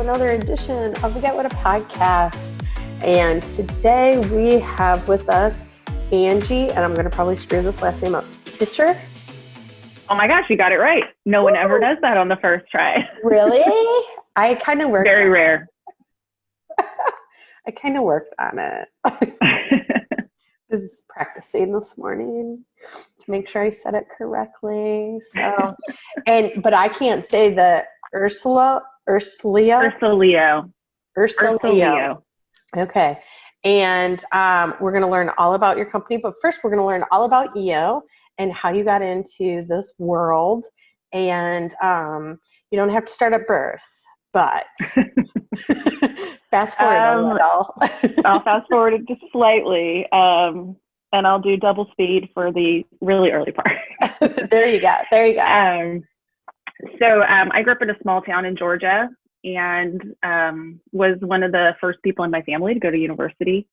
another edition of the Get What a Podcast. And today we have with us Angie, and I'm going to probably screw this last name up, Sticher. Oh my gosh, you got it right. No one ever does that on the first try. Really? I kind of worked Very rare. I kind of worked on it. Was practicing this morning to make sure I said it correctly. So, but I can't say the UrsaLeo. Okay. And we're going to learn all about your company, but first we're going to learn all about you and how you got into this world. And you don't have to start at birth, but fast forward a little. I'll fast forward it just slightly, and I'll do double speed for the really early part. There you go. So I grew up in a small town in Georgia and was one of the first people in my family to go to university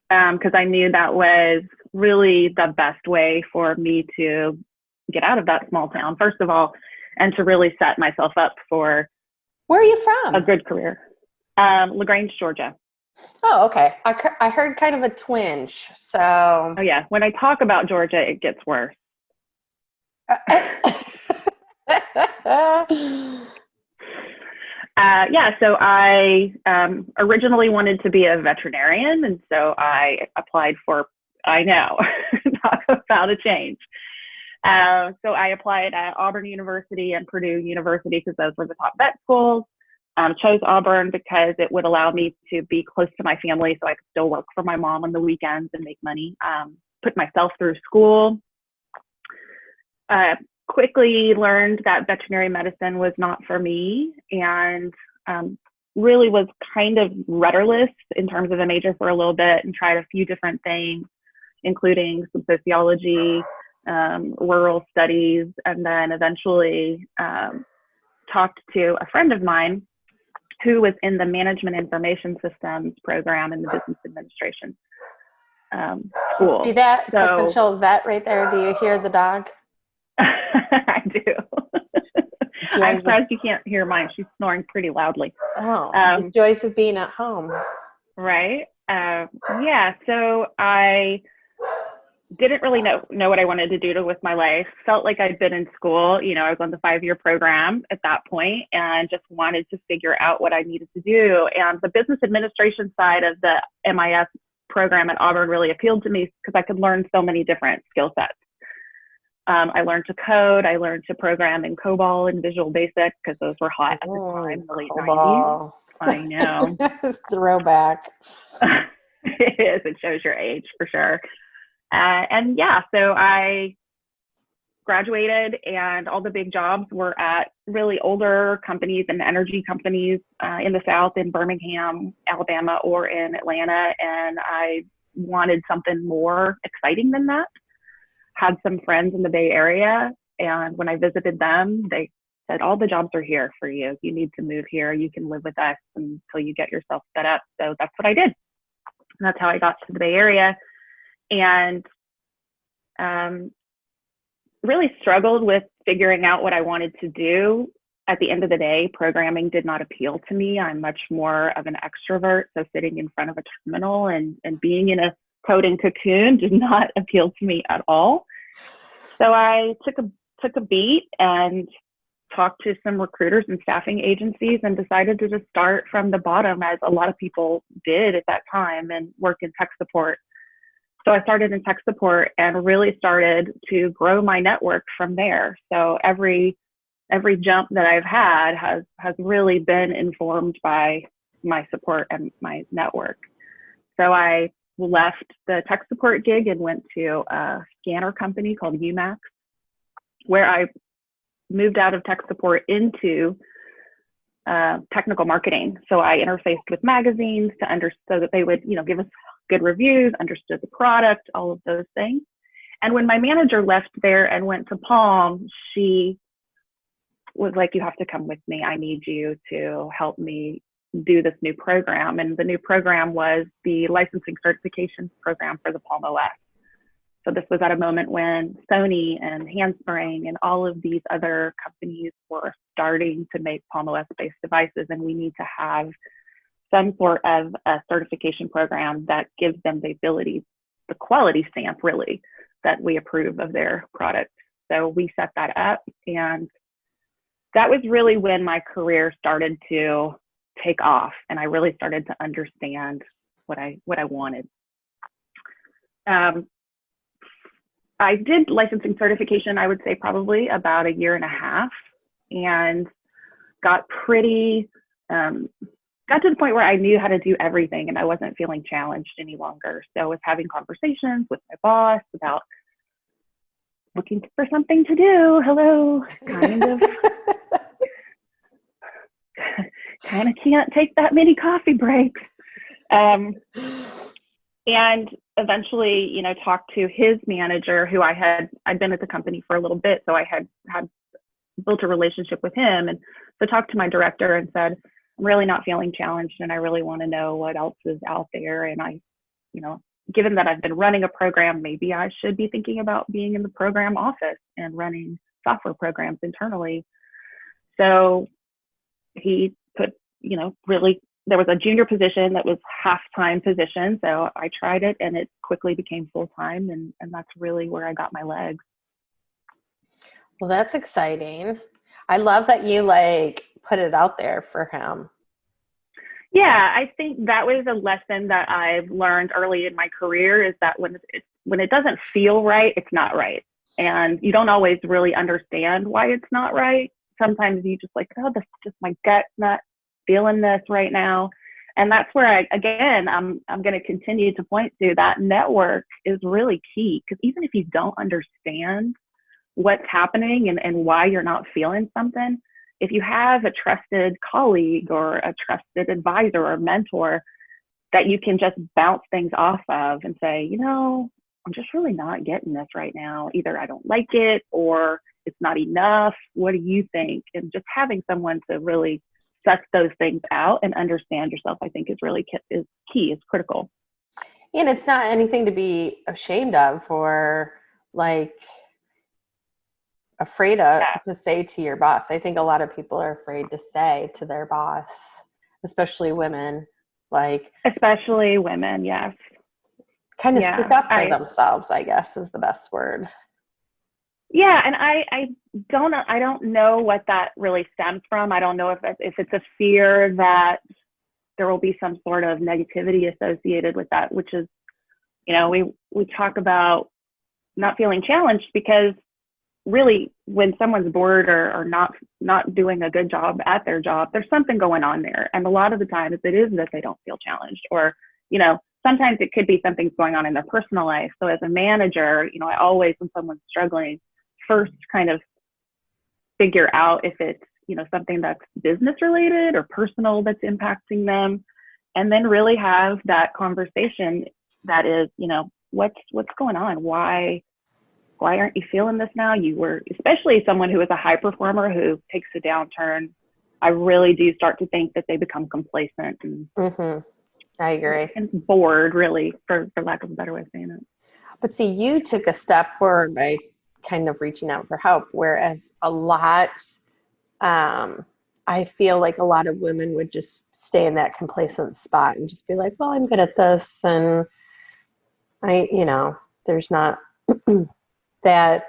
because I knew that was really the best way for me to get out of that small town, first of all, and to really set myself up for Where are you from? a good career. LaGrange, Georgia. Oh, okay. I heard kind of a twinge. So. Oh yeah. When I talk about Georgia, it gets worse. So I originally wanted to be a veterinarian, and so I applied for, I know, talk about a change. So I applied at Auburn University and Purdue University because those were the top vet schools. Chose Auburn because it would allow me to be close to my family so I could still work for my mom on the weekends and make money. Put myself through school. Quickly learned that veterinary medicine was not for me, and really was kind of rudderless in terms of a major for a little bit, and tried a few different things, including some sociology, rural studies, and then eventually talked to a friend of mine who was in the management information systems program in the business administration school. See that potential vet right there? Do you hear the dog? I do. I'm surprised you can't hear mine. She's snoring pretty loudly. Oh, the joys of being at home. Right. So I didn't really know what I wanted to do with my life. Felt like I'd been in school. You know, I was on the 5-year program at that point and just wanted to figure out what I needed to do. And the business administration side of the MIS program at Auburn really appealed to me because I could learn so many different skill sets. I learned to code. I learned to program in COBOL and Visual Basic because those were hot at the time in the late COBOL. 90s. I know. Throwback. It is. It shows your age for sure. So I graduated, and all the big jobs were at really older companies and energy companies in the South, in Birmingham, Alabama, or in Atlanta. And I wanted something more exciting than that. Had some friends in the Bay Area, and when I visited them, they said, all the jobs are here for you. You need to move here. You can live with us until you get yourself set up. So that's what I did. And that's how I got to the Bay Area. And really struggled with figuring out what I wanted to do. At the end of the day, programming did not appeal to me. I'm much more of an extrovert, so sitting in front of a terminal and being in a coding cocoon did not appeal to me at all. So I took a beat and talked to some recruiters and staffing agencies and decided to just start from the bottom, as a lot of people did at that time, and work in tech support. So I started in tech support and really started to grow my network from there. So every jump that I've had has really been informed by my support and my network. So I left the tech support gig and went to a scanner company called UMax, where I moved out of tech support into technical marketing. So I interfaced with magazines so that they would, give us good reviews, understood the product, all of those things. And when my manager left there and went to Palm, she was like, you have to come with me. I need you to help me do this new program. And the new program was the licensing certifications program for the Palm OS. So this was at a moment when Sony and Handspring and all of these other companies were starting to make Palm OS-based devices, and we need to have some sort of a certification program that gives them the ability, the quality stamp really, that we approve of their product. So we set that up, and that was really when my career started to take off, and I really started to understand what I wanted. I did licensing certification, I would say probably about 1.5 years, and got pretty, got to the point where I knew how to do everything and I wasn't feeling challenged any longer. So I was having conversations with my boss about looking for something to do. Hello, kind of can't take that many coffee breaks. And eventually, you know, talked to his manager, who I'd been at the company for a little bit, so I had built a relationship with him. And so talked to my director and said, I'm really not feeling challenged, and I really want to know what else is out there. And I, you know, given that I've been running a program, maybe I should be thinking about being in the program office and running software programs internally. So he put, you know, really, there was a junior position that was half-time position. So I tried it, and it quickly became full-time. And that's really where I got my legs. Well, that's exciting. I love that you like put it out there for him. Yeah, I think that was a lesson that I've learned early in my career, is that when it doesn't feel right, it's not right. And you don't always really understand why it's not right. Sometimes you just like, oh, this is just my gut's not feeling this right now. And that's where I'm going to continue to point to that network is really key, because even if you don't understand what's happening and why you're not feeling something, if you have a trusted colleague or a trusted advisor or mentor that you can just bounce things off of and say, you know, I'm just really not getting this right now. Either I don't like it or it's not enough. What do you think? And just having someone to really suss those things out and understand yourself, I think is key, is critical. And it's not anything to be ashamed of or like afraid to say to your boss. I think a lot of people are afraid to say to their boss, especially women, especially women. Yes. Kind of stick up for themselves, I guess, is the best word. Yeah. And I don't know what that really stems from. I don't know if it's a fear that there will be some sort of negativity associated with that, which is, you know, we talk about not feeling challenged, because really when someone's bored or not doing a good job at their job, there's something going on there. And a lot of the times it is that they don't feel challenged, or, you know, sometimes it could be something's going on in their personal life. So as a manager, you know, I always, when someone's struggling, first kind of figure out if it's, you know, something that's business related or personal that's impacting them, and then really have that conversation that is, you know, what's going on? Why aren't you feeling this now? You were, especially someone who is a high performer who takes a downturn, I really do start to think that they become complacent and I agree. And bored, really, for lack of a better way of saying it. But see, you took a step forward by kind of reaching out for help, whereas I feel like a lot of women would just stay in that complacent spot and just be like, well, I'm good at this. And there's not that,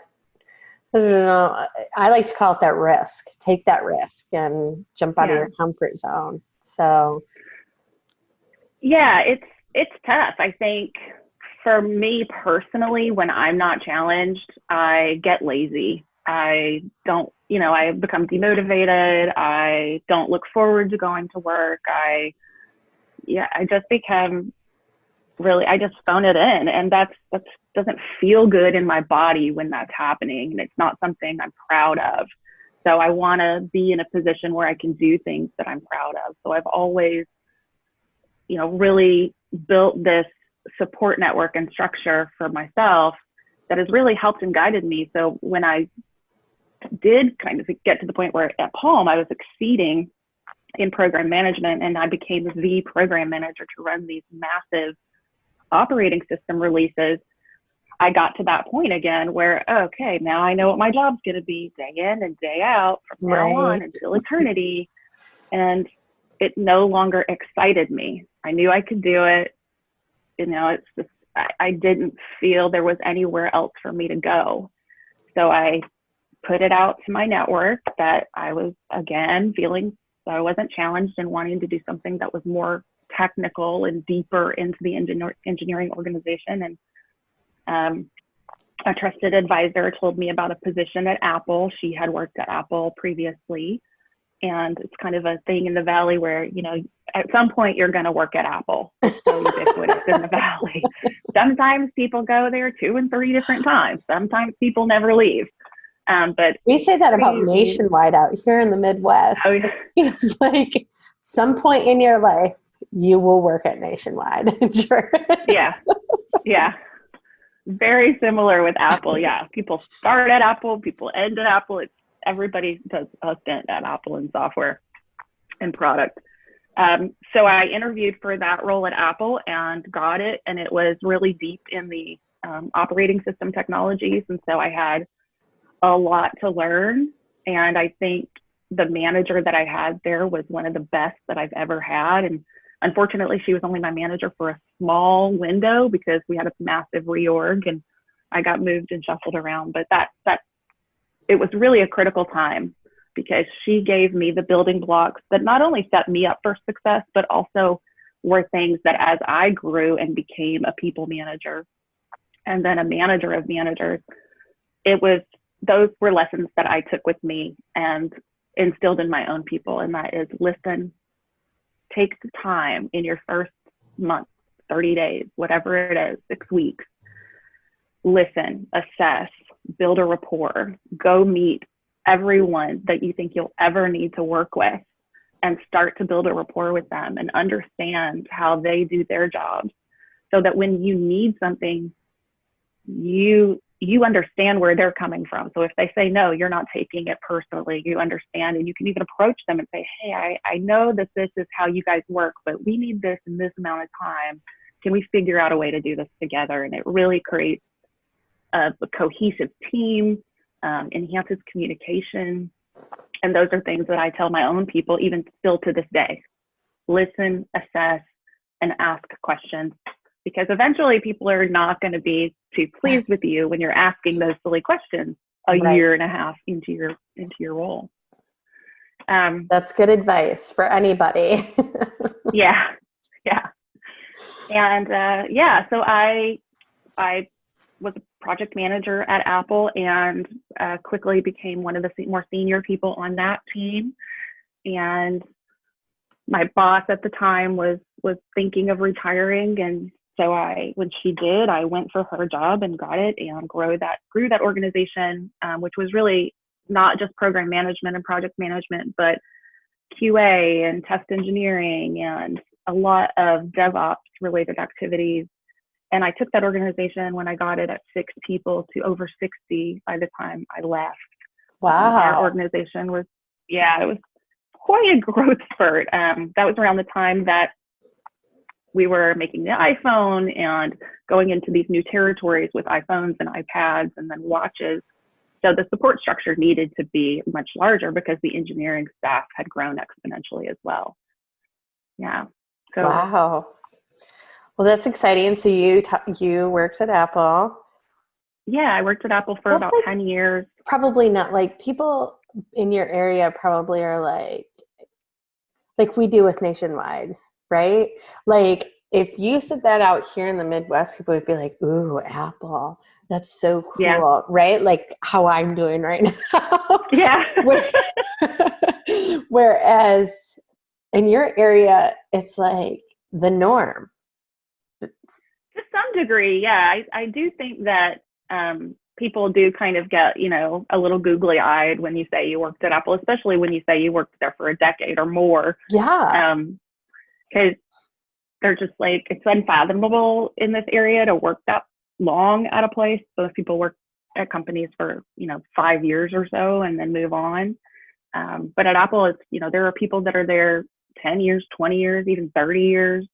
I don't know, I like to call it that risk. Take that risk and jump out of your comfort zone. So yeah, it's tough. I think for me personally, when I'm not challenged, I get lazy. I don't, I become demotivated. I don't look forward to going to work. I just become I just phone it in, and that doesn't feel good in my body when that's happening, and it's not something I'm proud of. So I want to be in a position where I can do things that I'm proud of. So I've always, really built this support network and structure for myself that has really helped and guided me. So when I did kind of get to the point where at Palm I was exceeding in program management, and I became the program manager to run these massive operating system releases, I got to that point again where, okay, now I know what my job's going to be day in and day out from now on until eternity. And it no longer excited me. I knew I could do it. It's just, I didn't feel there was anywhere else for me to go. So I put it out to my network that I was, again, feeling that I wasn't challenged and wanting to do something that was more technical and deeper into the engineering organization. And a trusted advisor told me about a position at Apple. She had worked at Apple previously. And it's kind of a thing in the Valley where, at some point you're going to work at Apple. It's so ubiquitous in the Valley. Sometimes people go there 2 and 3 different times. Sometimes people never leave. But we say that about Nationwide out here in the Midwest. Oh, yeah. It's like some point in your life, you will work at Nationwide. Sure. Yeah. Yeah. Very similar with Apple. Yeah. People start at Apple, people end at Apple. Everybody does a stint at Apple in software and product. So I interviewed for that role at Apple and got it. And it was really deep in the operating system technologies. And so I had a lot to learn. And I think the manager that I had there was one of the best that I've ever had. And unfortunately, she was only my manager for a small window because we had a massive reorg and I got moved and shuffled around. But it was really a critical time because she gave me the building blocks that not only set me up for success, but also were things that as I grew and became a people manager and then a manager of managers, those were lessons that I took with me and instilled in my own people. And that is listen, take the time in your first month, 30 days, whatever it is, 6 weeks, listen, assess, build a rapport, go meet everyone that you think you'll ever need to work with and start to build a rapport with them and understand how they do their jobs so that when you need something, you understand where they're coming from. So if they say no, you're not taking it personally, you understand, and you can even approach them and say, hey, I know that this is how you guys work, but we need this in this amount of time. Can we figure out a way to do this together? And it really creates a cohesive team, enhances communication. And those are things that I tell my own people, even still to this day. Listen, assess, and ask questions. Because eventually people are not going to be too pleased with you when you're asking those silly questions a year and a half into your role. That's good advice for anybody. Yeah. And so I was a project manager at Apple and quickly became one of the more senior people on that team. And my boss at the time was thinking of retiring, and so when she did, I went for her job and got it and grew that organization, which was really not just program management and project management, but QA and test engineering and a lot of DevOps related activities. And I took that organization when I got it at 6 people to over 60 by the time I left. Wow. Our organization it was quite a growth spurt. That was around the time that we were making the iPhone and going into these new territories with iPhones and iPads and then watches. So the support structure needed to be much larger because the engineering staff had grown exponentially as well. Yeah. So, wow. Well, that's exciting. So you worked at Apple. Yeah, I worked at Apple for about 10 years. Probably not like people in your area probably are like we do with Nationwide, right? Like if you said that out here in the Midwest, people would be like, ooh, Apple. That's so cool, right? Like how I'm doing right now. Yeah. Whereas in your area, it's like the norm. To some degree, yeah. I do think that people do kind of get, a little googly-eyed when you say you worked at Apple, especially when you say you worked there for a decade or more. Yeah. Because they're just like, it's unfathomable in this area to work that long at a place. Most people work at companies for, 5 years or so and then move on. But at Apple, it's, there are people that are there 10 years, 20 years, even 30 years.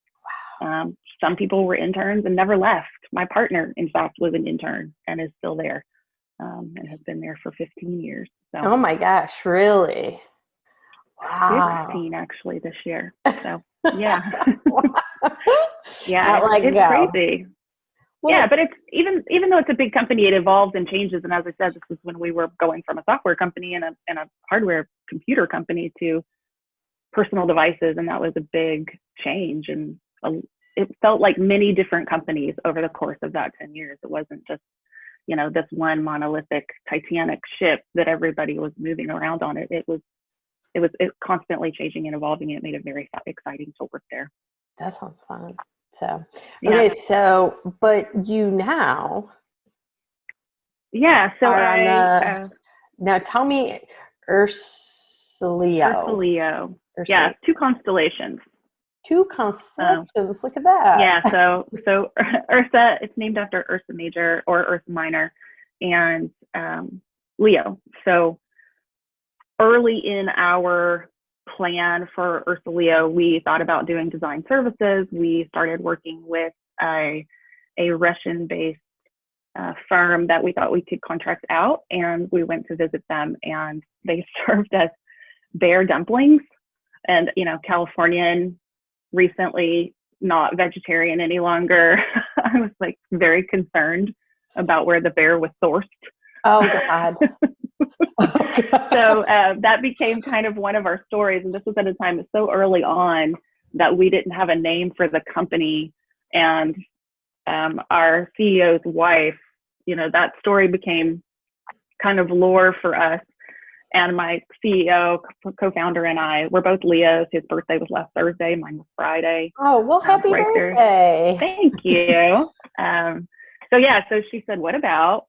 Some people were interns and never left. My partner, in fact, was an intern and is still there, and has been there for 15 years. So. Oh my gosh, really? Wow. 16 actually this year. So yeah. Yeah, Not like it's go. crazy. Well, Yeah, but it's even though it's a big company, it evolves and changes. And as I said, this is when we were going from a software company and a hardware computer company to personal devices, and that was a big change. And it felt like many different companies over the course of that 10 years. It wasn't just, this one monolithic Titanic ship that everybody was moving around on. It was constantly changing and evolving. And it made it very exciting to work there. That sounds fun. So, yeah. Okay, so, but you now. Yeah, so now tell me UrsaLeo. UrsaLeo. Yeah, 2 constellations. 2 constellations. Look at that. Yeah, so Ursa, it's named after Ursa Major or Ursa Minor, and Leo. So early in our plan for UrsaLeo, we thought about doing design services. We started working with a Russian-based firm that we thought we could contract out, and we went to visit them, and they served us bear dumplings, and Californian, recently not vegetarian any longer. I was like very concerned about where the bear was sourced. Oh God. So that became kind of one of our stories. And this was at a time so early on that we didn't have a name for the company. And our CEO's wife, that story became kind of lore for us. And my CEO, co-founder, and I, we're both Leos. His birthday was last Thursday. Mine was Friday. Oh, well, happy birthday. Thank you. So she said, what about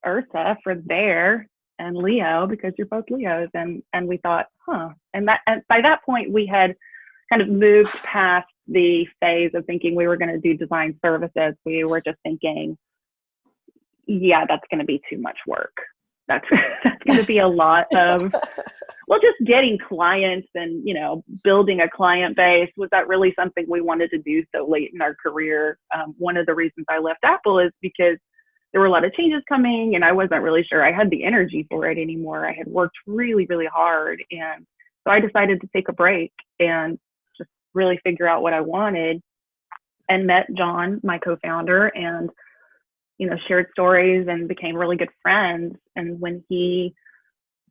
Ursa for bear and Leo, because you're both Leos? And we thought, and by that point we had kind of moved past the phase of thinking we were going to do design services. We were just thinking, yeah, that's going to be too much work. That's going to be a lot of, just getting clients and, building a client base. Was that really something we wanted to do so late in our career? One of the reasons I left Apple is because there were a lot of changes coming, and I wasn't really sure I had the energy for it anymore. I had worked really, really hard. And so I decided to take a break and just really figure out what I wanted, and met John, my co-founder, and shared stories and became really good friends. And when he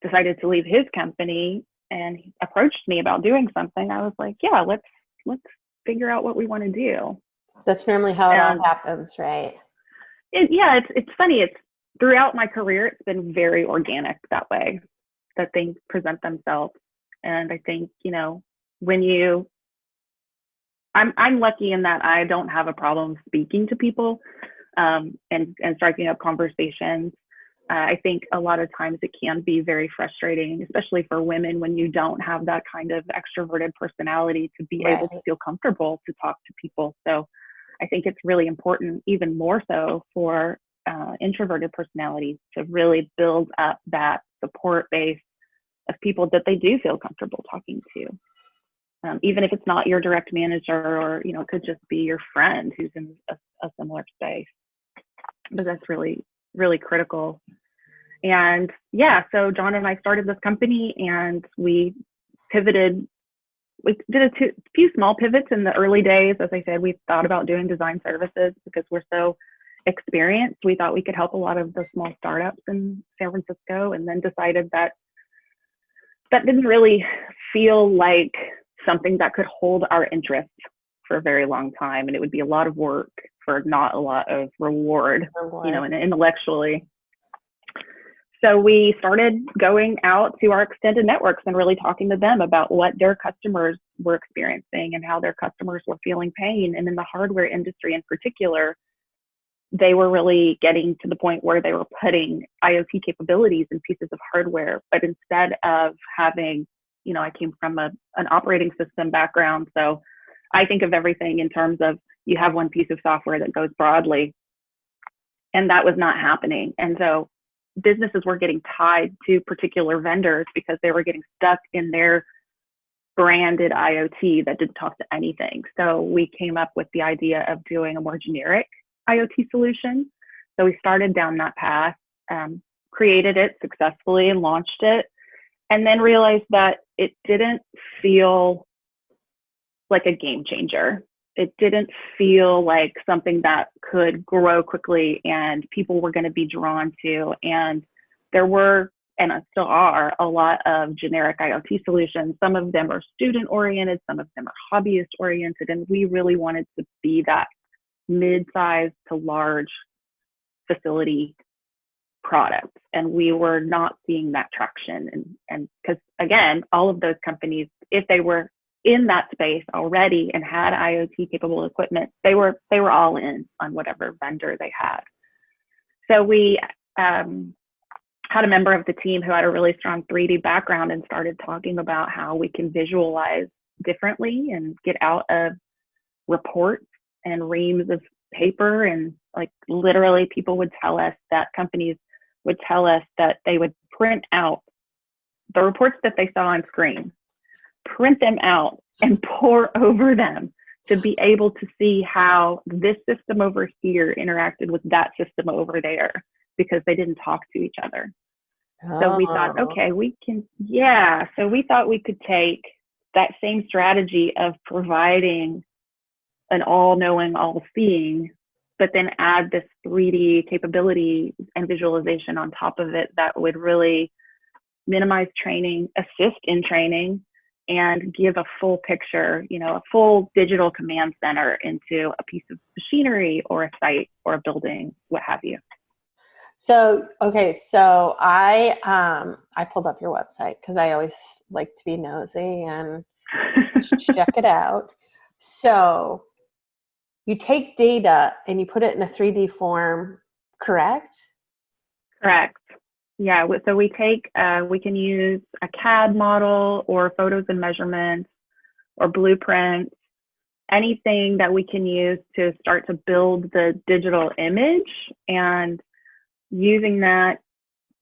decided to leave his company and he approached me about doing something, I was like, yeah, let's figure out what we want to do. That's normally how it all happens, right? It's funny. It's throughout my career, it's been very organic that way, that things present themselves. And I think, when I'm lucky in that I don't have a problem speaking to people and striking up conversations. I think a lot of times it can be very frustrating, especially for women, when you don't have that kind of extroverted personality to be able to feel comfortable to talk to people. So I think it's really important, even more so for introverted personalities, to really build up that support base of people that they do feel comfortable talking to. Even if it's not your direct manager, or, it could just be your friend who's in a similar space. But that's really, really critical. And so John and I started this company, and we pivoted. We did a few small pivots in the early days. As I said, we thought about doing design services because we're so experienced. We thought we could help a lot of the small startups in San Francisco, and then decided that didn't really feel like something that could hold our interest for a very long time. And it would be a lot of work for not a lot of reward, and intellectually. So we started going out to our extended networks and really talking to them about what their customers were experiencing and how their customers were feeling pain. And in the hardware industry in particular, they were really getting to the point where they were putting IoT capabilities in pieces of hardware. But instead of having, I came from an operating system background. So I think of everything in terms of, you have one piece of software that goes broadly, and that was not happening. And so businesses were getting tied to particular vendors because they were getting stuck in their branded IoT that didn't talk to anything. So we came up with the idea of doing a more generic IoT solution. So we started down that path, created it successfully and launched it, and then realized that it didn't feel like a game changer. It didn't feel like something that could grow quickly and people were going to be drawn to. And there were, and still are, a lot of generic IoT solutions. Some of them are student oriented, some of them are hobbyist oriented, and we really wanted to be that mid-sized to large facility product. And we were not seeing that traction. And because again, all of those companies, if they were in that space already and had IoT capable equipment, they were all in on whatever vendor they had. So we had a member of the team who had a really strong 3D background and started talking about how we can visualize differently and get out of reports and reams of paper. And like literally people would tell us that companies would tell us that they would print out the reports that they saw on screen, print them out and pour over them to be able to see how this system over here interacted with that system over there, because they didn't talk to each other. So we thought, okay, we can, yeah. So we thought we could take that same strategy of providing an all-knowing, all-seeing, but then add this 3D capability and visualization on top of it that would really minimize training, assist in training, and give a full picture, you know, a full digital command center into a piece of machinery or a site or a building, what have you. So, okay, so I pulled up your website because I always like to be nosy and check it out. So you take data and you put it in a 3D form, correct? Correct. Yeah, so we take, we can use a CAD model or photos and measurements or blueprints, anything that we can use to start to build the digital image. And using that,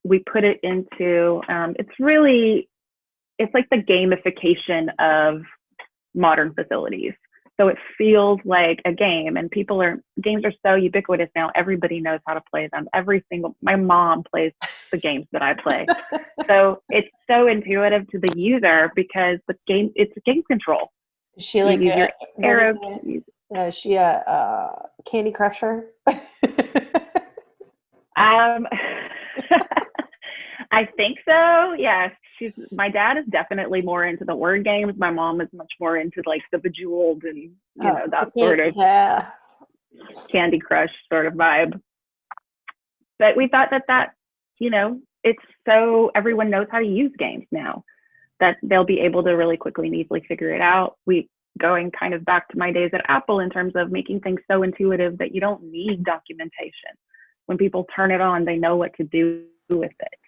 we put it into, it's like the gamification of modern facilities. So it feels like a game, and games are so ubiquitous now. Everybody knows how to play them. My mom plays the games that I play. So it's so intuitive to the user because it's game control. Is she like your arrow keys. Is she a Candy Crusher? I think so. Yes. My dad is definitely more into the word games. My mom is much more into like the Bejeweled and that sort of Candy Crush sort of vibe. But we thought that it's so everyone knows how to use games now that they'll be able to really quickly and easily figure it out. Going kind of back to my days at Apple in terms of making things so intuitive that you don't need documentation. When people turn it on, they know what to do with it.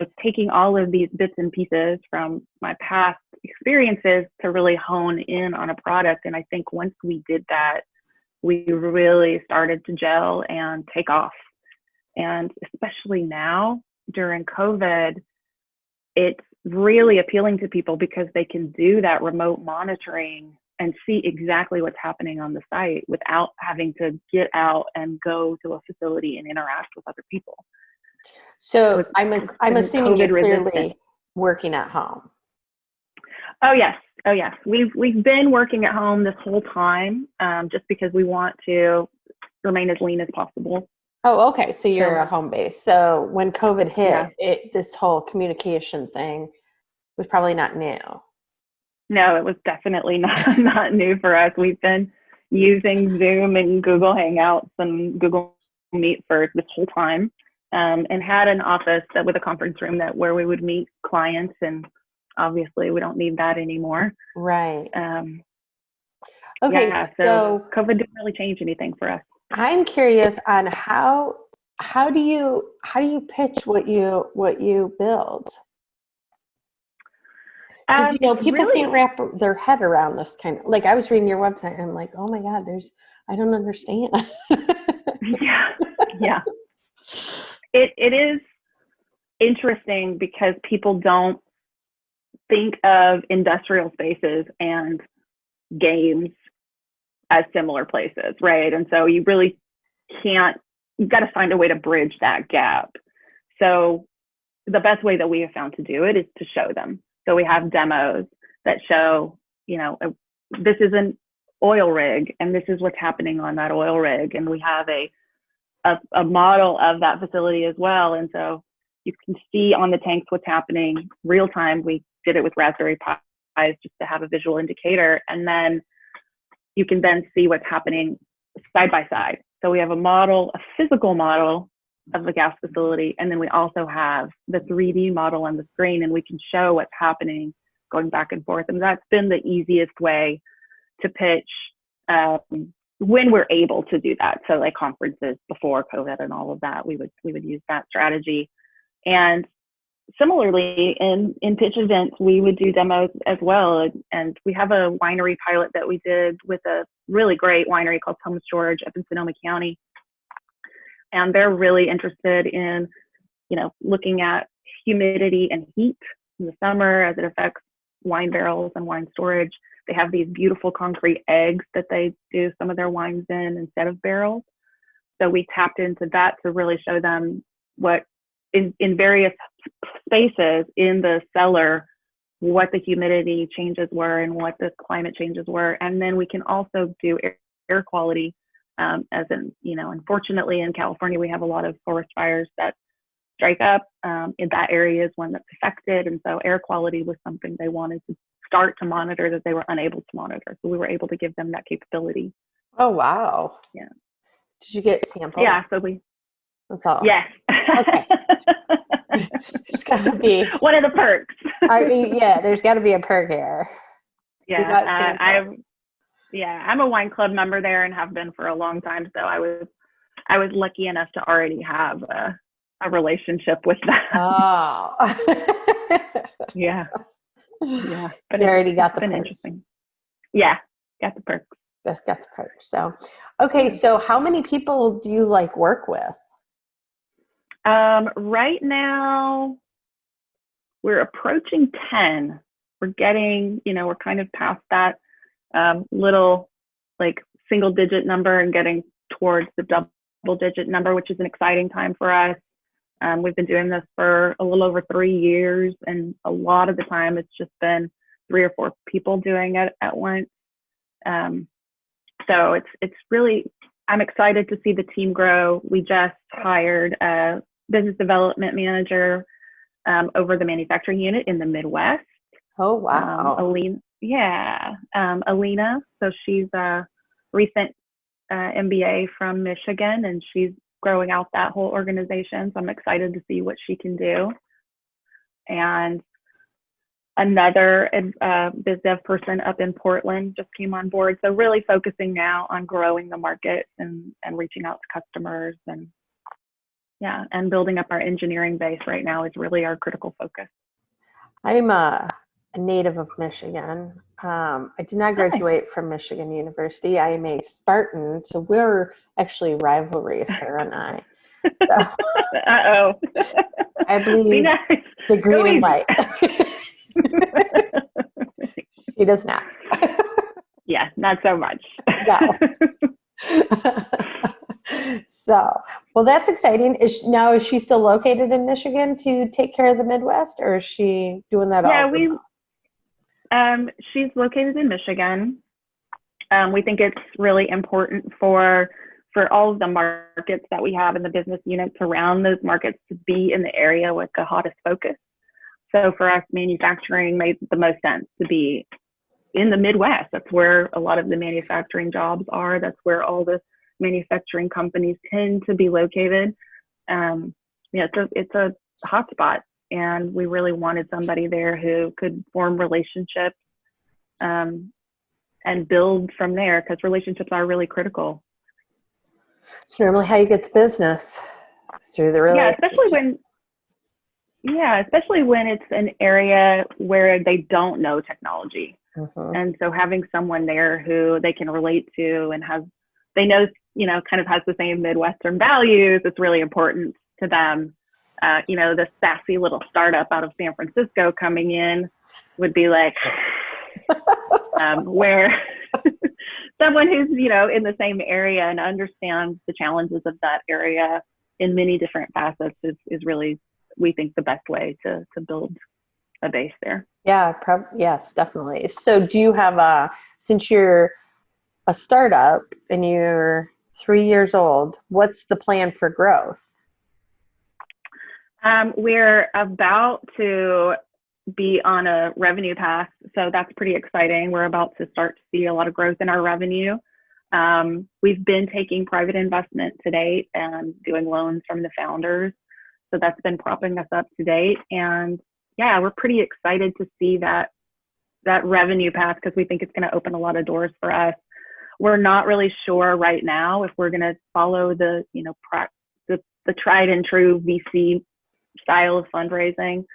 So taking all of these bits and pieces from my past experiences to really hone in on a product. And I think once we did that, we really started to gel and take off. And especially now during COVID, it's really appealing to people because they can do that remote monitoring and see exactly what's happening on the site without having to get out and go to a facility and interact with other people. So I'm assuming you're clearly working at home. Oh yes. We've been working at home this whole time, just because we want to remain as lean as possible. Oh, okay. So you're a home base. So when COVID hit, this whole communication thing was probably not new. No, it was definitely not new for us. We've been using Zoom and Google Hangouts and Google Meet for this whole time, and had an office with a conference room where we would meet clients, and obviously we don't need that anymore. Right. Okay. Yeah, so COVID didn't really change anything for us. I'm curious on how do you pitch what you build? People can't wrap their head around this kind of, like, I was reading your website and I'm like, oh my God, I don't understand. Yeah. It is interesting because people don't think of industrial spaces and games as similar places, right? And so you really can't, you've got to find a way to bridge that gap. So the best way that we have found to do it is to show them. So we have demos that show, this is an oil rig and this is what's happening on that oil rig. And we have a model of that facility as well. And so you can see on the tanks what's happening real time. We did it with Raspberry Pis just to have a visual indicator. And then you can then see what's happening side by side. So we have a model, a physical model of the gas facility. And then we also have the 3D model on the screen, and we can show what's happening going back and forth. And that's been the easiest way to pitch when we're able to do that. So like conferences before COVID and all of that, we would use that strategy. And similarly, in pitch events, we would do demos as well. And we have a winery pilot that we did with a really great winery called Thomas George up in Sonoma County. And they're really interested in, looking at humidity and heat in the summer as it affects wine barrels and wine storage. They have these beautiful concrete eggs that they do some of their wines in instead of barrels. So we tapped into that to really show them what in various spaces in the cellar, what the humidity changes were and what the climate changes were. And then we can also do air quality, as in, unfortunately in California, we have a lot of forest fires that strike up. In that area is one that's affected. And so air quality was something they wanted to start to monitor that they were unable to monitor. So we were able to give them that capability. Oh, wow. Yeah. Did you get samples? Yeah. So that's all. Yes. Okay. There's got to be one of the perks. There's got to be a perk here. Yeah. I'm a wine club member there and have been for a long time. So I was lucky enough to already have a relationship with them. Oh. Yeah. Yeah. But you already got the perks. Interesting. Yeah. Got the perks. Got the perks. So, okay. So how many people do you work with? Right now we're approaching 10. We're getting, we're kind of past that little single digit number and getting towards the double digit number, which is an exciting time for us. We've been doing this for a little over 3 years, and a lot of the time it's just been 3 or 4 people doing it at once. So it's really, I'm excited to see the team grow. We just hired a business development manager over the manufacturing unit in the Midwest. Oh, wow. Alina. So she's a recent MBA from Michigan, and she's growing out that whole organization. So I'm excited to see what she can do. And another biz dev person up in Portland just came on board. So really focusing now on growing the market and reaching out to customers and building up our engineering base right now is really our critical focus. I'm a native of Michigan. I did not graduate from Michigan University. I am a Spartan, so we're actually rivalries, her and I. So, uh-oh. I believe nice. The green and white. She does not. Yeah, not so much. No. So, well, that's exciting. Is she still located in Michigan to take care of the Midwest, or is she doing that? She's located in Michigan. We think it's really important for all of the markets that we have in the business units around those markets to be in the area with the hottest focus. So for us, manufacturing made the most sense to be in the Midwest. That's where a lot of the manufacturing jobs are. That's where all the manufacturing companies tend to be located. It's a hot spot, and we really wanted somebody there who could form relationships and build from there, because relationships are really critical. It's normally how you get the business, through the relationship. Especially when it's an area where they don't know technology. Mm-hmm. And so having someone there who they can relate to and kind of has the same Midwestern values, it's really important to them. The sassy little startup out of San Francisco coming in, would be like, where someone who's, in the same area and understands the challenges of that area in many different facets is really, we think, the best way to build a base there. Yeah, yes, definitely. So do you have since you're a startup and you're 3 years old, what's the plan for growth? We're about to be on a revenue path, so that's pretty exciting. We're about to start to see a lot of growth in our revenue. We've been taking private investment to date and doing loans from the founders, so that's been propping us up to date. And yeah, we're pretty excited to see that revenue path, because we think it's going to open a lot of doors for us. We're not really sure right now if we're going to follow the tried and true VC style of fundraising.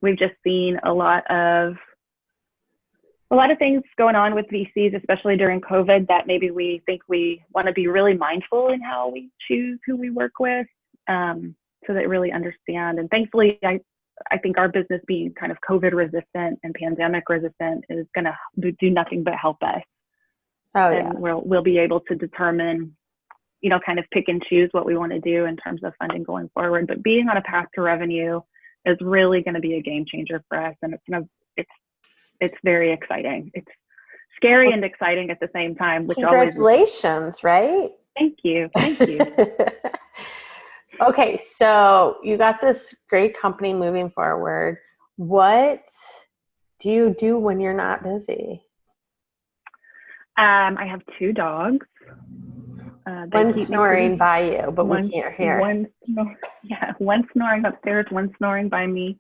We've just seen a lot of things going on with VCs, especially during COVID, that maybe we think we want to be really mindful in how we choose who we work with, so they really understand. And thankfully, I think our business being kind of COVID resistant and pandemic resistant is going to do nothing but help us. Oh, yeah. And we'll be able to determine, kind of pick and choose what we want to do in terms of funding going forward. But being on a path to revenue is really going to be a game changer for us, and it's very exciting. It's scary and exciting at the same time. Which congratulations, right? Thank you. Okay, so you got this great company moving forward. What do you do when you're not busy? I have 2 dogs. One's snoring by you, but we can't hear. One snoring upstairs, one snoring by me.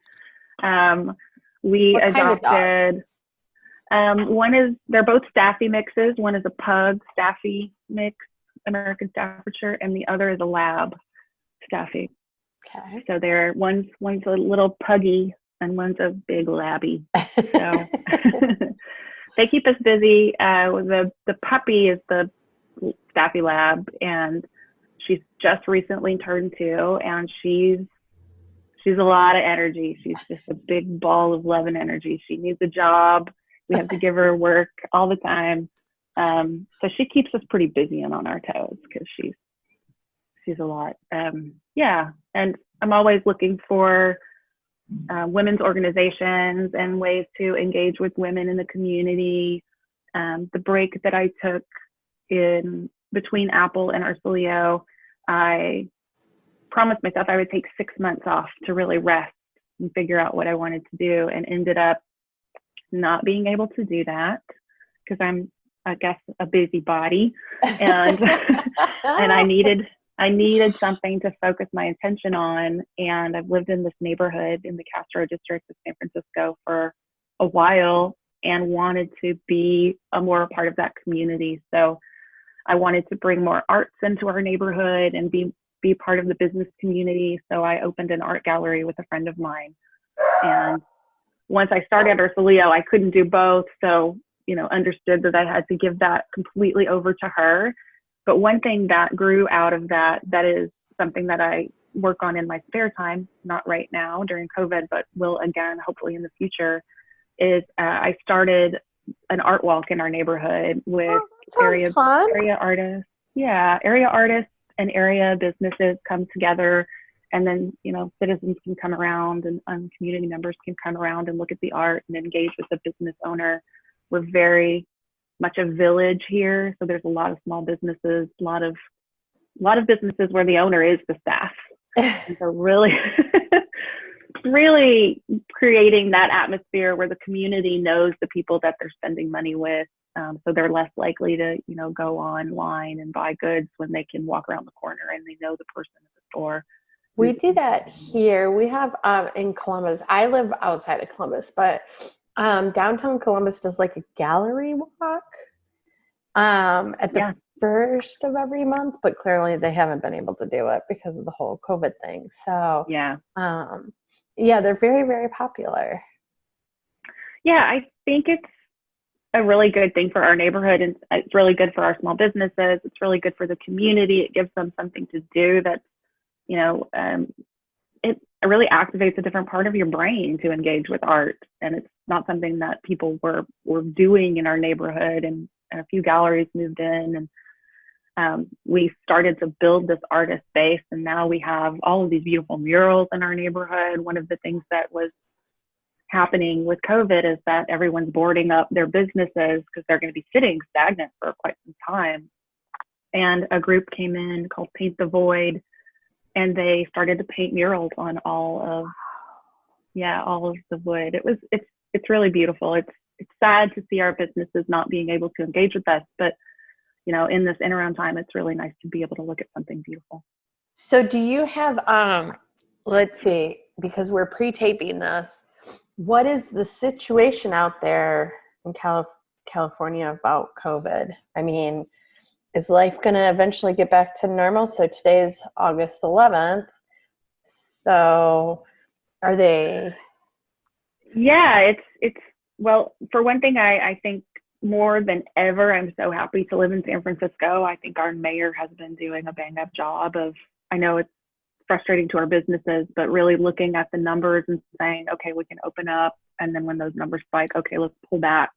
We what adopted. They're both Staffy mixes. One is a pug Staffy mix, American Staffordshire, and the other is a lab Staffy. Okay. So one's a little puggy and one's a big labby. So they keep us busy. The puppy is the Staffy lab, and she's just recently turned 2, and she's a lot of energy. She's just a big ball of love and energy. She needs a job. We have to give her work all the time. So she keeps us pretty busy and on our toes, because she's a lot. Yeah, and I'm always looking for women's organizations and ways to engage with women in the community. The break that I took in between Apple and UrsaLeo, I promised myself I would take 6 months off to really rest and figure out what I wanted to do, and ended up not being able to do that because I'm, I guess, a busybody, and and I needed something to focus my attention on. And I've lived in this neighborhood in the Castro district of San Francisco for a while and wanted to be more a part of that community. So I wanted to bring more arts into our neighborhood and be part of the business community. So I opened an art gallery with a friend of mine. And once I started UrsaLeo, I couldn't do both. So, understood that I had to give that completely over to her. But one thing that grew out of that is something that I work on in my spare time, not right now during COVID, but will again, hopefully in the future, is I started an art walk in our neighborhood with area artists. Yeah, area artists and area businesses come together, and then citizens can come around, and community members can come around and look at the art and engage with the business owner. We're very much a village here, so there's a lot of small businesses, a lot of businesses where the owner is the staff, and so really really creating that atmosphere where the community knows the people that they're spending money with, so they're less likely to go online and buy goods when they can walk around the corner and they know the person at the store. We do that here. We have in Columbus. I live outside of Columbus, but downtown Columbus does like a gallery walk at the first of every month, but clearly they haven't been able to do it because of the whole COVID thing. So yeah, they're very, very popular. Yeah, I think it's a really good thing for our neighborhood, and it's really good for our small businesses. It's really good for the community. It gives them something to do that's, really activates a different part of your brain to engage with art. And it's not something that people were doing in our neighborhood, and a few galleries moved in, and we started to build this artist base, and now we have all of these beautiful murals in our neighborhood. One of the things that was happening with COVID is that everyone's boarding up their businesses because they're going to be sitting stagnant for quite some time. And a group came in called Paint the Void, and they started to paint murals on all of the wood. It's really beautiful. It's sad to see our businesses not being able to engage with us, but in this interim time, it's really nice to be able to look at something beautiful. So do you have, let's see, because we're pre-taping this, what is the situation out there in California about COVID? I mean, is life going to eventually get back to normal? So today is August 11th. So are they? Yeah, well, for one thing, I think more than ever, I'm so happy to live in San Francisco. I think our mayor has been doing a bang up job of, I know it's frustrating to our businesses, but really looking at the numbers and saying, okay, we can open up. And then when those numbers spike, okay, let's pull back.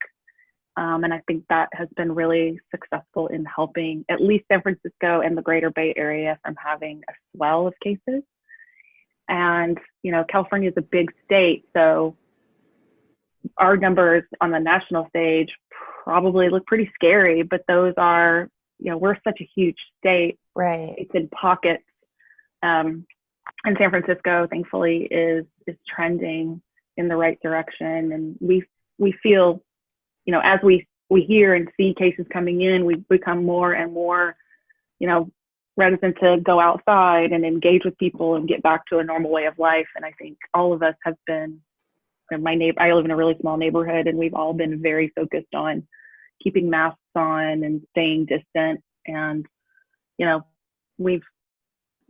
And I think that has been really successful in helping at least San Francisco and the greater Bay Area from having a swell of cases. And, California is a big state, so our numbers on the national stage probably look pretty scary, but those are, we're such a huge state. Right. It's in pockets. And San Francisco, thankfully, is trending in the right direction. And we feel, as we hear and see cases coming in, we become more and more, reticent to go outside and engage with people and get back to a normal way of life. And I think all of us have been, I live in a really small neighborhood, and we've all been very focused on keeping masks on and staying distant. And, we've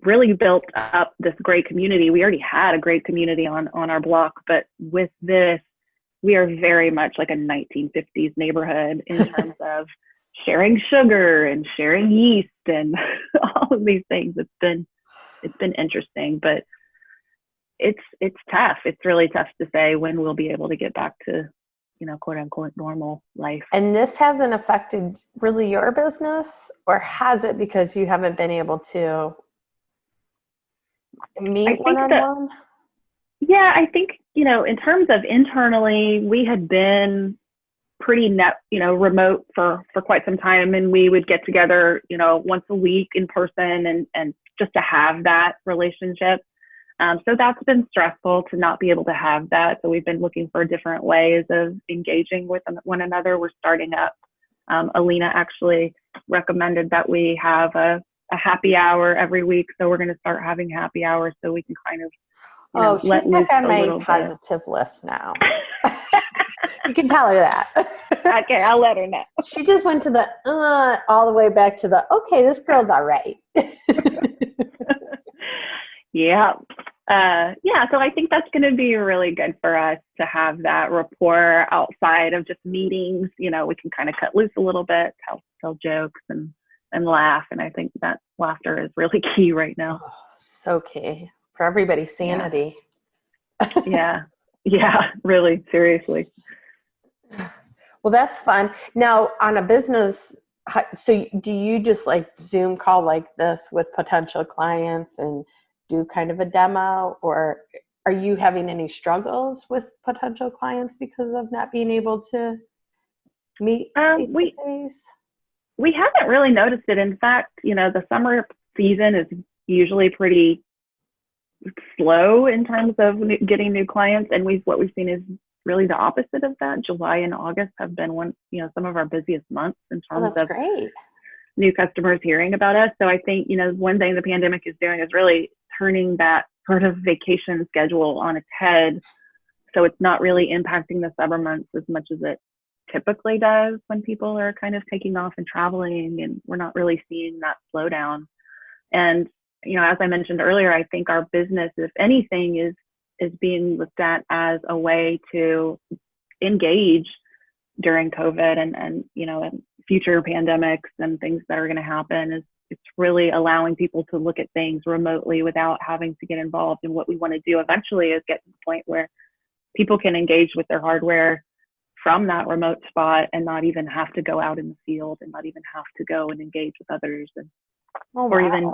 really built up this great community. We already had a great community on our block, but with this, we are very much like a 1950s neighborhood in terms of sharing sugar and sharing yeast and all of these things. It's been interesting, but it's tough. It's really tough to say when we'll be able to get back to, quote unquote, normal life. And this hasn't affected really your business, or has it because you haven't been able to meet one-on-one? Yeah, I think, in terms of internally, we had been pretty remote for quite some time, and we would get together, once a week in person and just to have that relationship. So that's been stressful to not be able to have that. So we've been looking for different ways of engaging with one another. We're starting up. Alina actually recommended that we have a happy hour every week. So we're going to start having happy hours so we can kind of, she's back on my positive list now. You can tell her that. Okay, I'll let her know. She just went to the all the way back to the okay, this girl's all right. Yeah. So I think that's going to be really good for us to have that rapport outside of just meetings. We can kind of cut loose a little bit, tell jokes and laugh. And I think that laughter is really key right now. Oh, so key for everybody's sanity. Yeah. Yeah, really, seriously. Well, that's fun. Now, on a business, so do you just like Zoom call like this with potential clients and do kind of a demo, or are you having any struggles with potential clients because of not being able to meet face-to-face? We haven't really noticed it. In fact, the summer season is usually pretty slow in terms of getting new clients, and what we've seen is really the opposite of that. July and August have been some of our busiest months in terms of great. New customers hearing about us. So I think, one thing the pandemic is doing is really turning that sort of vacation schedule on its head. So it's not really impacting the summer months as much as it typically does when people are kind of taking off and traveling, and we're not really seeing that slowdown. And, as I mentioned earlier, I think our business, if anything, is being looked at as a way to engage during COVID and future pandemics and things that are going to happen it's really allowing people to look at things remotely without having to get involved. And what we want to do eventually is get to the point where people can engage with their hardware from that remote spot and not even have to go out in the field and not even have to go and engage with others. And or even,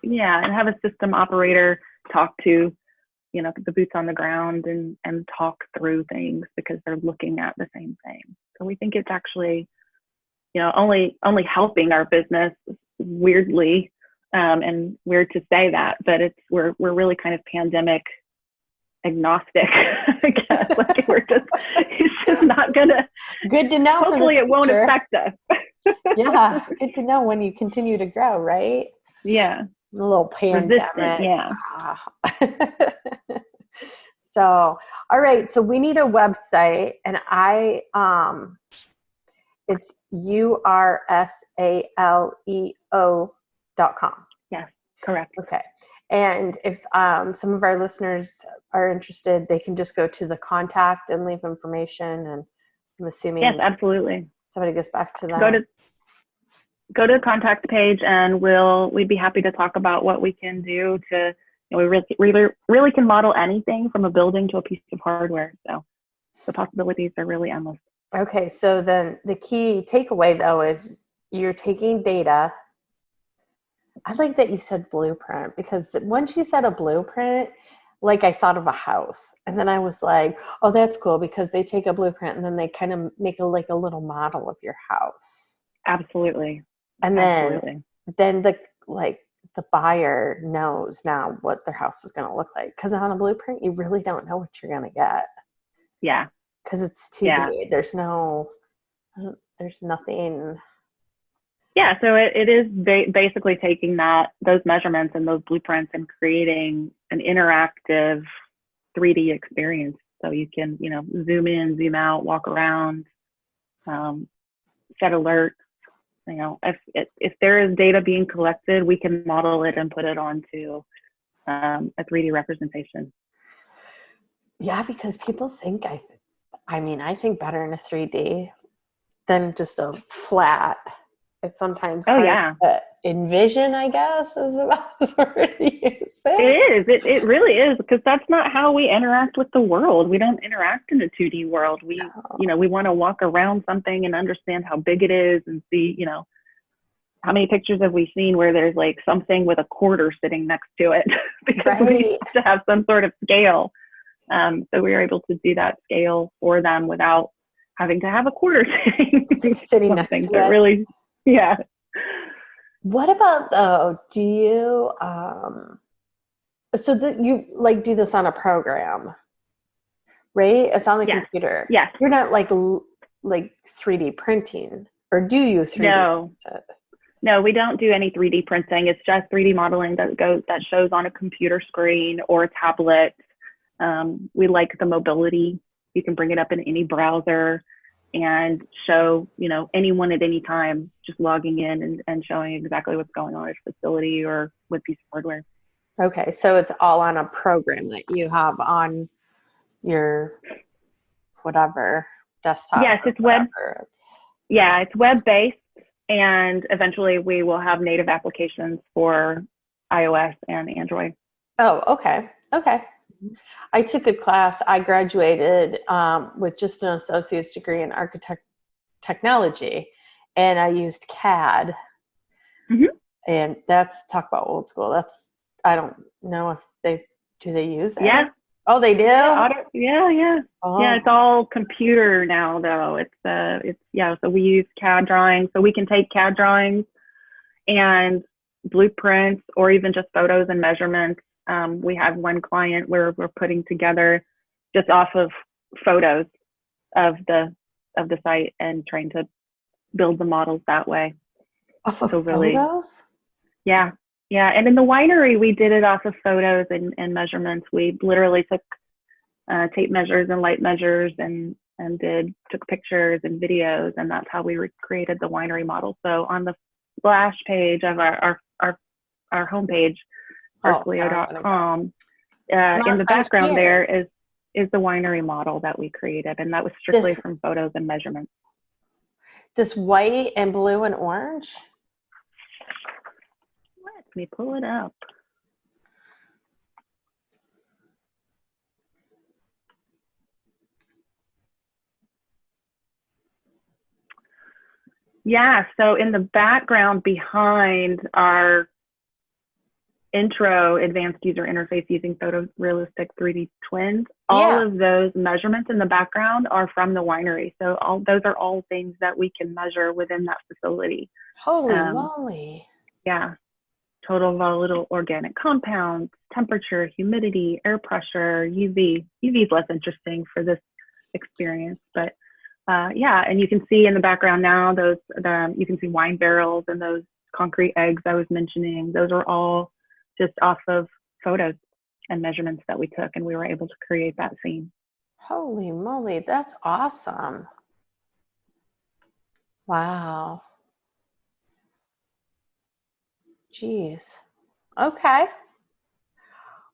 and have a system operator talk to, the boots on the ground and talk through things because they're looking at the same thing. So we think it's actually, only helping our business, weirdly, and weird to say that, but we're really kind of pandemic agnostic. I guess it's just not gonna. Good to know. Hopefully, it won't affect us. Yeah, good to know when you continue to grow, right? Yeah, a little pandemic. Resistant, yeah. So, all right. So we need a website, and it's UrsaLeo.com. Yes, correct. Okay. And if some of our listeners are interested, they can just go to the contact and leave information. And I'm assuming yes, absolutely. Somebody gets back to them. Go to the contact page, and we'd be happy to talk about what we can do to. We really can model anything from a building to a piece of hardware. So the possibilities are really endless. Okay, so then the key takeaway though is you're taking data. I like that you said blueprint, because once you said a blueprint, like I thought of a house, and then I was like, oh, that's cool, because they take a blueprint and then they kind of make a little model of your house. Absolutely. And then the buyer knows now what their house is going to look like, because on a blueprint you really don't know what you're going to get. Yeah, because it's 2D. There's nothing. Yeah, so it is basically taking those measurements and those blueprints and creating an interactive 3D experience. So you can, zoom in, zoom out, walk around, set alerts. If there is data being collected, we can model it and put it onto a 3D representation. Yeah, because people think I think better in a 3D than just a flat. It's sometimes hard to envision, I guess, is the best word to use there. It is. It really is, because that's not how we interact with the world. We don't interact in a 2D world. We want to walk around something and understand how big it is and see, how many pictures have we seen where there's like something with a quarter sitting next to it because we have to have some sort of scale. So we were able to do that scale for them without having to have a quarter sitting next to it. Really, yeah. What about though? Do you so that you do this on a program, right? It's on the computer. Yes. You're not like 3D printing, or do you 3D print it? No, we don't do any 3D printing. It's just 3D modeling that shows on a computer screen or a tablet. We like the mobility. You can bring it up in any browser and show, anyone at any time just logging in and showing exactly what's going on at a facility or with piece of hardware. Okay, so it's all on a program that you have on your whatever desktop. Yes, it's web. It's web-based, and eventually we will have native applications for iOS and Android. Oh, okay. I took a class. I graduated with just an associate's degree in technology, and I used CAD. Mm-hmm. And that's, talk about old school. I don't know if they use that. Yeah. Oh, they do? Yeah. Oh. Yeah, it's all computer now though. So we use CAD drawings. So we can take CAD drawings and blueprints or even just photos and measurements. We have one client where we're putting together just off of photos of the site and trying to build the models that way. Off of photos? Yeah. And in the winery, we did it off of photos and measurements. We literally took tape measures and light measures and took pictures and videos, and that's how we created the winery model. So on the splash page of our homepage, UrsaLeo.com, in the background there is the winery model that we created, and that was strictly from photos and measurements. This white and blue and orange? me pull it up. Yeah, so in the background behind our intro, advanced user interface using photorealistic 3D twins, all of those measurements in the background are from the winery. So those are all things that we can measure within that facility. Holy moly. Yeah. Total volatile organic compounds, temperature, humidity, air pressure, UV. UV is less interesting for this experience, but yeah, and you can see in the background now you can see wine barrels and those concrete eggs I was mentioning. Those are all just off of photos and measurements that we took, and we were able to create that scene. Holy moly, that's awesome. Wow. Jeez. Okay.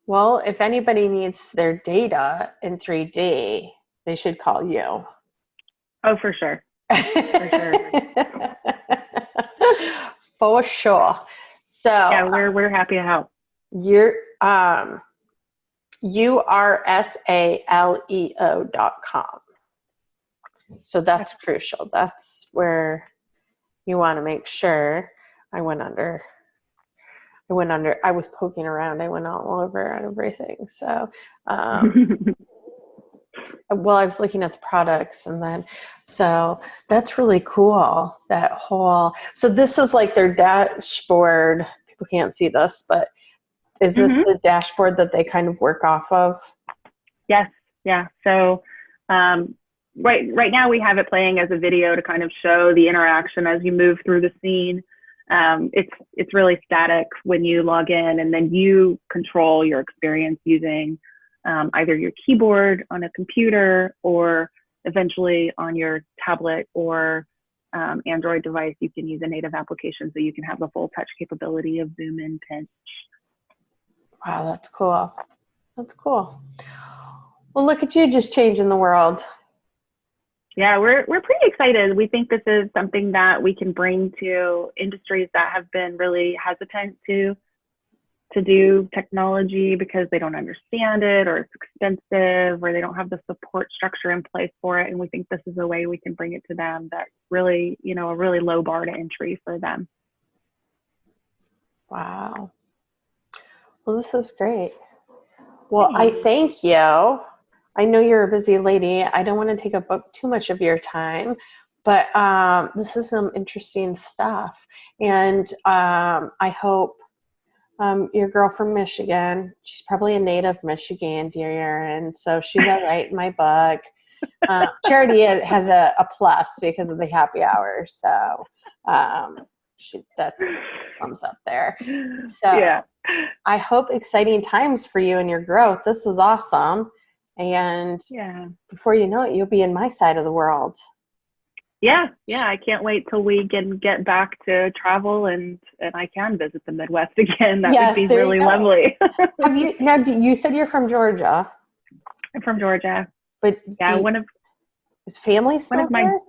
Well, if anybody needs their data in 3D, they should call you. Oh, for sure. For sure. For sure. So yeah, we're happy to help. You're UrsaLeo.com. So that's crucial. That's where you want to make sure. I was poking around. I went all over everything. So, well, I was looking at the products and then, so that's really cool. So this is like their dashboard. People can't see this, but is this the dashboard that they kind of work off of? Yes. Yeah. So, right now we have it playing as a video to kind of show the interaction as you move through the scene. It's really static when you log in, and then you control your experience using either your keyboard on a computer or eventually on your tablet or Android device. You can use a native application so you can have the full touch capability of zoom in, pinch. Wow, that's cool. That's cool. Well, look at you just changing the world. Yeah, we're pretty excited. We think this is something that we can bring to industries that have been really hesitant to do technology because they don't understand it, or it's expensive, or they don't have the support structure in place for it. And we think this is a way we can bring it to them that's really, a really low bar to entry for them. Wow. Well, this is great. Well, I thank you. I know you're a busy lady. I don't want to take up too much of your time, but this is some interesting stuff. And I hope your girl from Michigan, she's probably a native Michigan, dear, and so she's all right in my book. Charity has a plus because of the happy hour, so that's thumbs up there. So yeah. I hope exciting times for you and your growth. This is awesome. And before you know it, you'll be in my side of the world. Yeah. I can't wait till we get back to travel and I can visit the Midwest again. That would be really lovely. You said you're from Georgia. I'm from Georgia. But is family still there?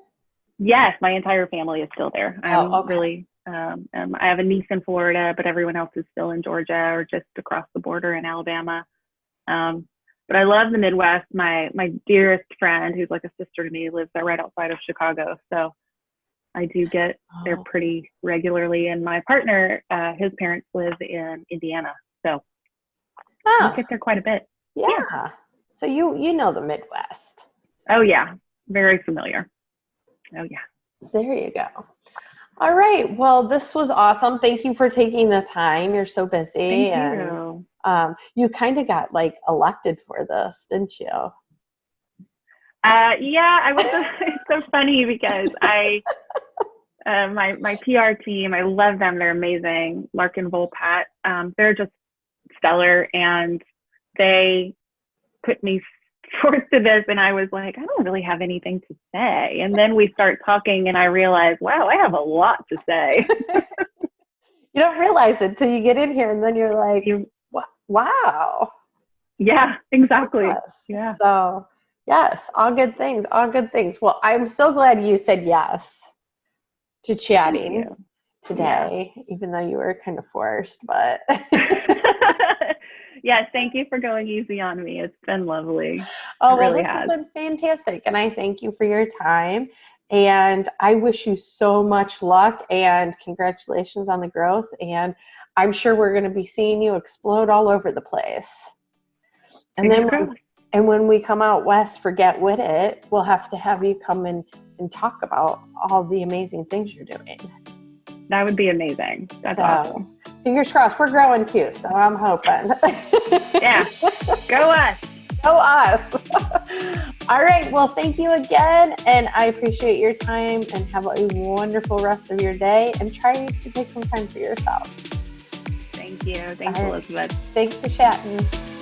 Yes, my entire family is still there. Really. I have a niece in Florida, but everyone else is still in Georgia or just across the border in Alabama. But I love the Midwest. My dearest friend, who's like a sister to me, lives there right outside of Chicago. So I do get there pretty regularly. And my partner, his parents live in Indiana. So I get there quite a bit. Yeah. So you know the Midwest. Oh, yeah. Very familiar. Oh, yeah. There you go. All right. Well, this was awesome. Thank you for taking the time. You're so busy. Thank you. You kind of got elected for this, didn't you? Yeah, I was. It's so funny because my PR team, I love them. They're amazing. Larkin Volpat. They're just stellar, and they put me forth to this, and I was like, I don't really have anything to say. And then we start talking, and I realize, wow, I have a lot to say. You don't realize it till you get in here, and then you're like, wow. Yeah, exactly. Yes. Yeah. So, yes, all good things, all good things. Well, I'm so glad you said yes to chatting today, even though you were kind of forced, but. Yes, thank you for going easy on me. It's been lovely. Oh, it well, really this has has been fantastic. And I thank you for your time. And I wish you so much luck and congratulations on the growth. And I'm sure we're going to be seeing you explode all over the place. And then when we come out west for Get With It, we'll have to have you come in and talk about all the amazing things you're doing. That would be amazing. That's awesome. Fingers crossed. We're growing too, so I'm hoping. Yeah. Go us. Go us. All right. Well, thank you again. And I appreciate your time and have a wonderful rest of your day and try to take some time for yourself. Thank you. Thanks, Elizabeth. Thanks for chatting.